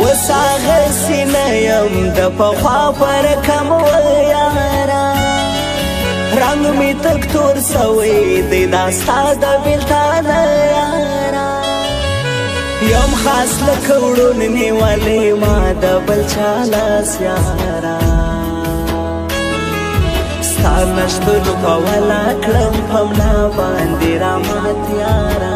وساغه سینه یم د پخوا پر کم و یارا رنگ می تک تور سوی دی داستا د بیلتان یارا یم خاص لکوړون نیولی ما د بل چالاس یارا ستا نشتون کولا کړم پملا باندې رامات یارا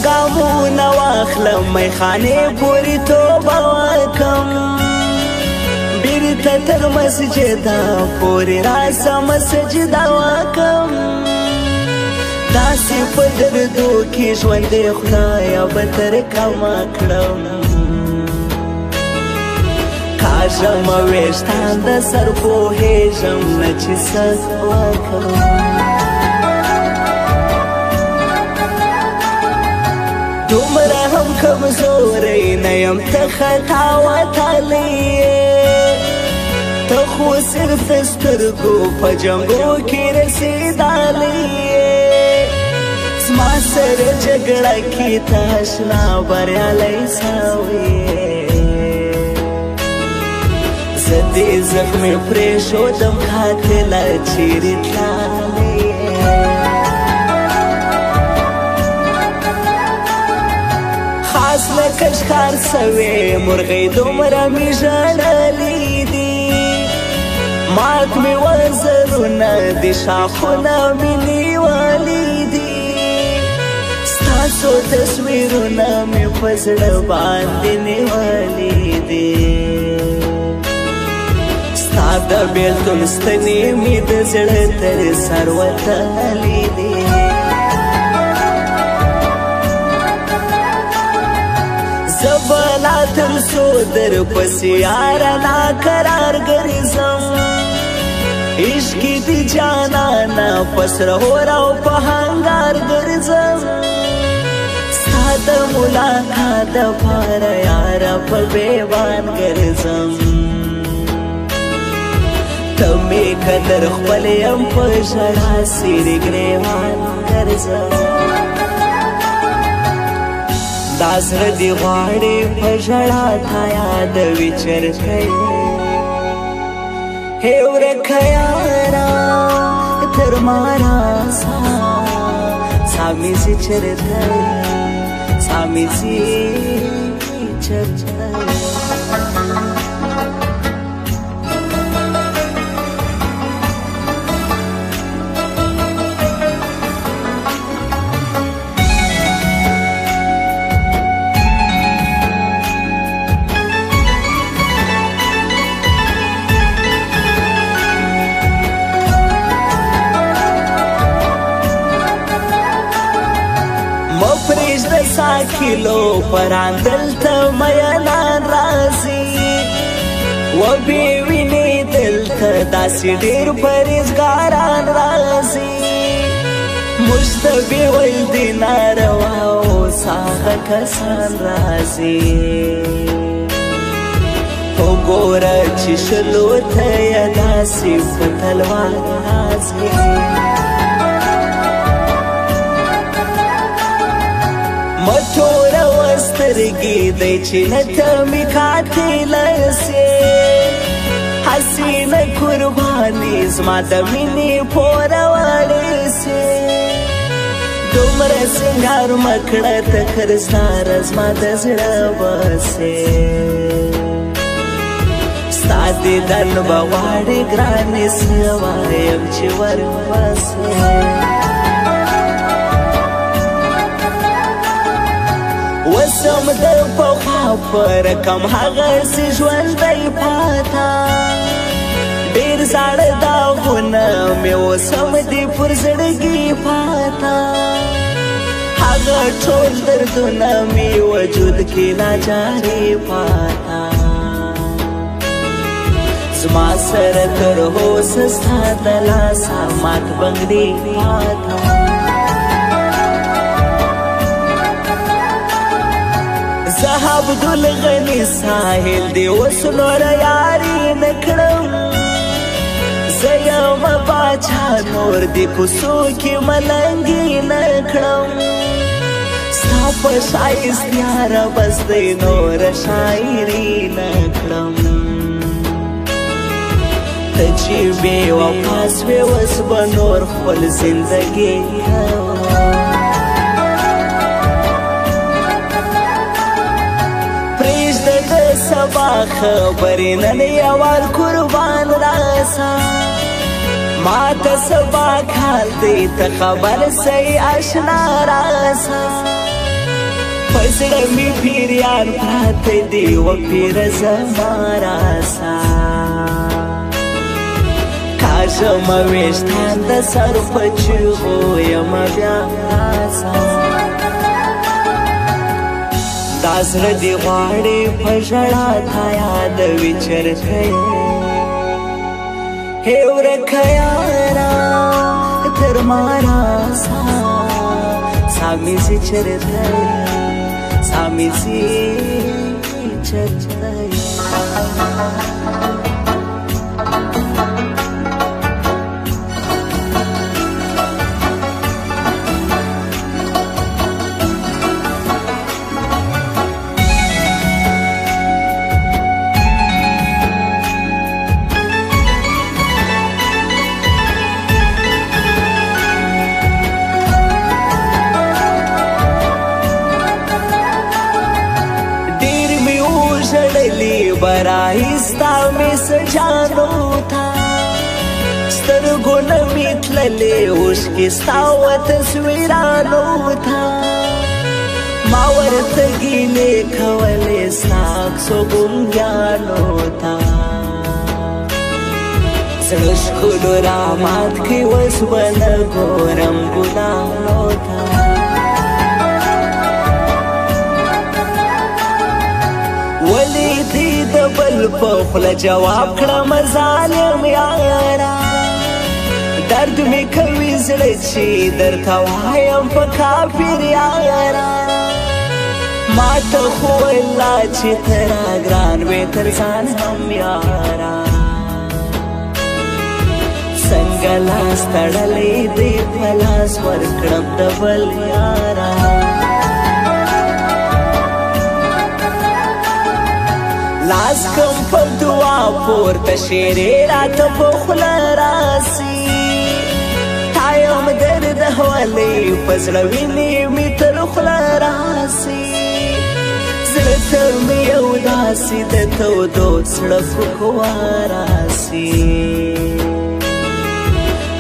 گامونه واخلم میخانې پورې توبه وکم بیرته تر مسجده پورې راسم سجده وکم داسې په دردو کې ژوندې خدایه به تر کمه کړم کاږم ویښتان د سر پوهېږم نه چې څه وکم دومره هم کمزوری نه یم ته خطا وتلی ته خو صرف سترګو په جنګو کې رسېدلی زما سره جګړه کې ته اشنا بریالی سوې زه دې زخمې پرېښودم قاتله چیرې تللی خاص لکشکار سوی مرغی دومره می ژړلی دي مات می وزرونه دي شاخونه می نیولی دي ستاسو تصویرونه می په زړه باندې نیولی دي ستا د بیلتون ستنې می د زړه تر سر وتلی دي زبلا تر سو در پس یارا ناقرار گرزم عشقی دی جانانا پس رہو راو پہنگار گرزم ساد ملاقات پار یارا پا بیوان گرزم تمی قدر خپلیم پا جڑا سیری گریوان گرزم دا زړه دی غواړي په ژړا تا یادوي چرته هی ورکه یارا تر ما راسه ستا مې ځي چرته ستا مې ځي چرته مفریش د ساکلو پراندل ته میانان رازي و بی ویني دلته داسې ډېر پرهیزګاران رازي مشتبه ویل دي ناروا اوس هغه کسان رازي وګوره چې شلو ته یې داسې په تلوار رازي متوره وسترګې دی چې نه ته مې قاتله سې حسینه قرباني زما د مینې پوره وړې سې دومره سینګار مه کړه ته کرزداره زما د زړه بسې ستا دیدن به غواړې ګرانې څه وایم چې وربسې وسم د پخوا پر کم هغسې ژوندی پاته ډېر زاړه داغونه مې اوس هم دي پر زړګي پاته هغه ټول دردونه مې وجود کې ناجاري پاته زما سره تر اوسه ستا د لاسه مات بنګړي پاته زه عبدالغني ساحل دی اوس نور یاري نه کړم زه یم باچا نور دی کوڅو کې ملنګي نکړم ستا په ښایست یاره بس دی نور شاعري نکړم ته چې بې وفا سوې اوس به نور خپل زندګي سبا خبرې نن یوال قربان راسه ما ته سبا کال دی ته خبر سئ اشنا راسه په زړه مې پیریان پراته دي و پیر زما راسه کاږم ویښتان د سر په چیغو یم بیا راسه دا زړه دې غواړي په ژړا تا یادوي چرته هې ورکه یاره تر ما راسه سا مې سي چرته سا مې سي چرته برایستا می سجانو تا سترګو نه می تللې اوښکې ستا و تصویرانو تا ما ورته ګیلې کولې ستا عکسو ګونګیانو تا زړه ښکلو رامات کړي اوس به نه ګورم ګلانو ته ولې دې د بل په خوله جواب کړم ظالم یاره درد مې کوي زړه چې درته وایم په کافر یاره ما ته خو ویله چې ته راګران وې تر ځان هم یاره څنګه لاس تړلی دې په لاس ورکړم د بل یاره لاس کم په دعا پورته شیرې راته په خوله راسي تا یم درد ولې په زړه وینې مې تر خوله راسي زړه ته مې یو داسې د تودو څړکو قوا راسي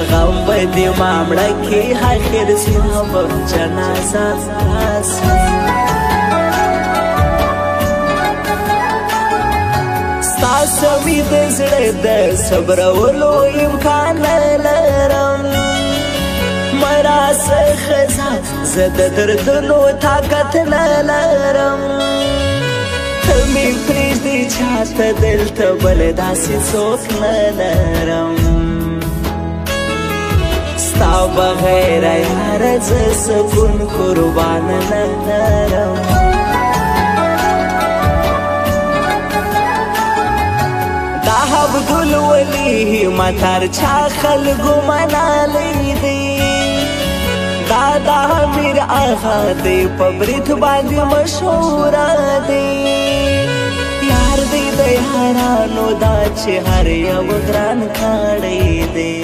غم به دې ما مړه کړي آخر زما به جنازه راسي ستاسو مې د زړه د صبرولو امکان نه لرم مه راڅخه ځه زه د دردونو طاقت نه لرم ته مې پرېږدې چاته دلته بل داسې څوک نه لرم ستا بغیر یاره زه سکون قربان نه لرم عبدالولی مطر چا خلقو منالی دی دادا امیر آغا دی پبریت باندی مشهور دی یار دی د یارانو دا چې هر یو ګران کړی دی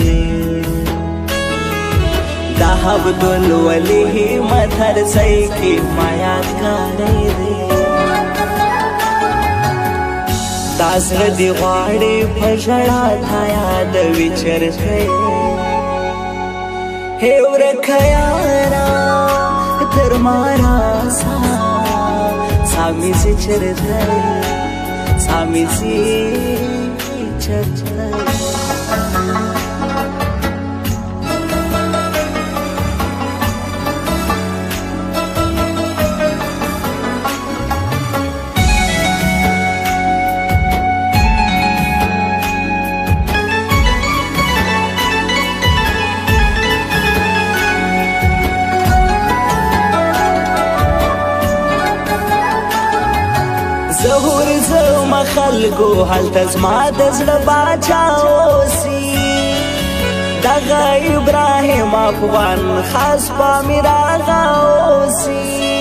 دا عبدالولی مطر ځای کې ما یاد کړی دی دا زړه دې غواړي په ژړا تا یادوي چرته هې ورکه یاره تر ما راسه سا مې سي چرته سا مې سي چرته زهور زما خلقو هلته زما د زړه باچا اوسي دغه ابراهیم افغان خاص په میراغه اوسي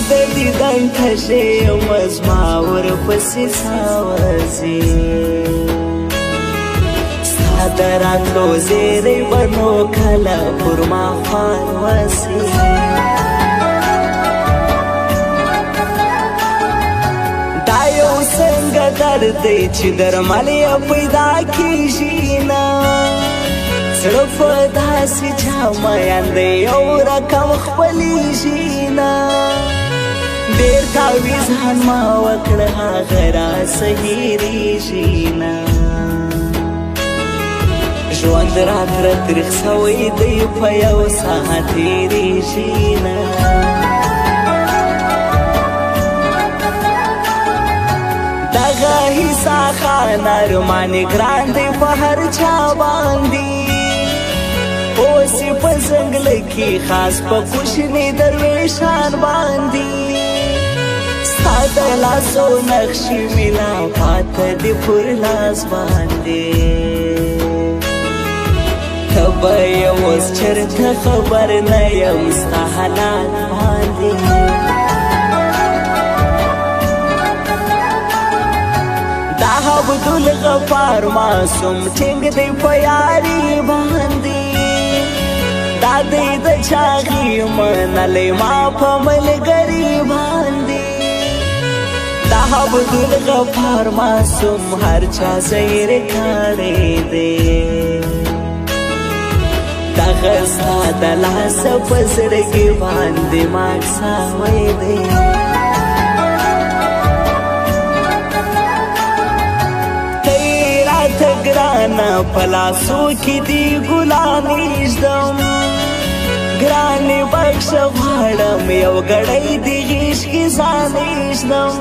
د دیدن تشه مزما ورپسې ساوځي ستا د راتلو زیری به نو کله پر ما خوان وسي دا یو څنګه درد دی چې درمل یې پیدا کېږي نه زړه په داسې چا میین دی یو رقم خپلېږي نه ډېر تعویضان ما وکړه هغه راسه هېرېږي نه ژوند راته تریخ سوی دی په یو ساعت تېرېږي نه دغه حصه خان ارمان ګران دی په هر چا باندې اوس یې په ځنګله کې خاص په کوشني درویشان باندې ستا د لاسو نقشې مې لا پاته دي پر لاس باندې ته به یې اوس چېرته خبر نه یم ستا حالات باندې دا عبدالغفار معصوم ټینګ دی په یاري باندې دا دی د چاغي منلی ما په ملګري باندې دا عبدالغفار معصوم هر چا زیر کړی دی دغه ستا د لاسه په زړګي باندې مات سوی دی ګرانه په لاسو کې دي ګلانې ږدم ګرانې بخښه غواړم یو ګړی د غېږ کې ځانې ږدم